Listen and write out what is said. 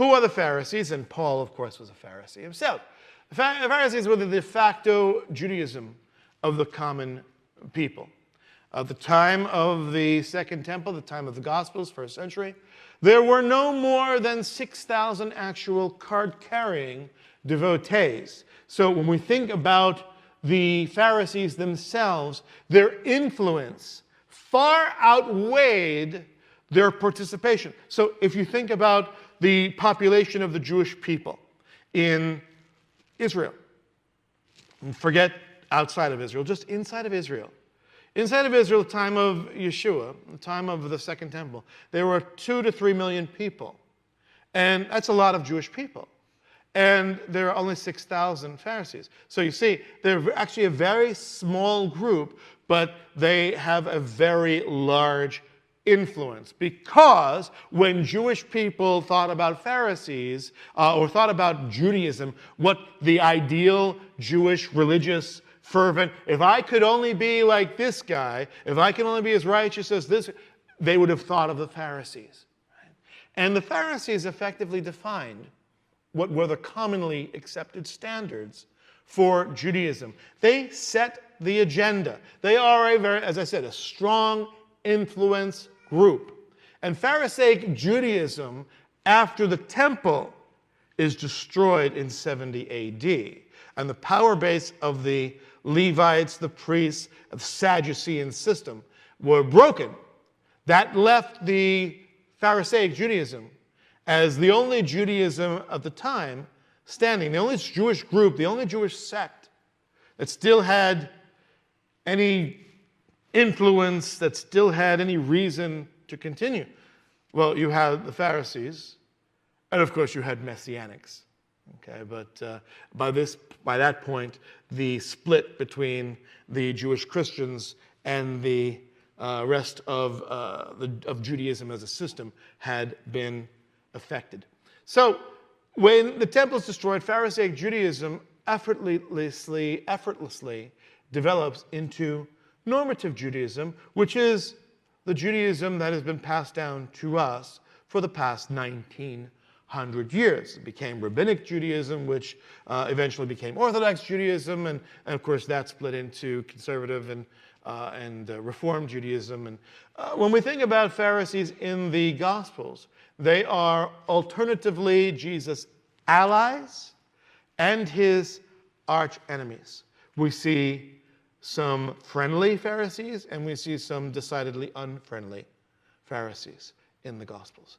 Who are the Pharisees? And Paul, of course, was a Pharisee himself. The Pharisees were the de facto Judaism of the common people. At the time of the Second Temple, the time of the Gospels, first century, there were no more than 6,000 actual card-carrying devotees. So when we think about the Pharisees themselves, their influence far outweighed their participation. So if you think about the population of the Jewish people in Israel, and forget outside of Israel, just inside of Israel. Inside of Israel, the time of Yeshua, the time of the Second Temple, there were 2 to 3 million people. And that's a lot of Jewish people. And there are only 6,000 Pharisees. So you see, they're actually a very small group, but they have a very large influence. Because when Jewish people thought about Pharisees, or thought about Judaism, what the ideal Jewish religious fervent, if I could only be like this guy, if I could only be as righteous as this, they would have thought of the Pharisees. Right? And the Pharisees effectively defined what were the commonly accepted standards for Judaism. They set the agenda. They are as I said, a strong influence group. And Pharisaic Judaism, after the temple is destroyed in 70 AD, and the power base of the Levites, the priests, the Sadducean system were broken, that left the Pharisaic Judaism as the only Judaism at the time standing, the only Jewish group, the only Jewish sect that still had any influence, that still had any reason to continue. Well, you had the Pharisees, and of course you had Messianics. Okay, but by that point, the split between the Jewish Christians and the rest of Judaism as a system had been affected. So when the temple is destroyed, Pharisaic Judaism effortlessly develops into normative Judaism, which is the Judaism that has been passed down to us for the past 1900 years. It became Rabbinic Judaism, which eventually became Orthodox Judaism, and of course that split into conservative and Reform Judaism. And when we think about Pharisees in the Gospels, they are alternatively Jesus' allies and his arch enemies. We see some friendly Pharisees, and we see some decidedly unfriendly Pharisees in the Gospels.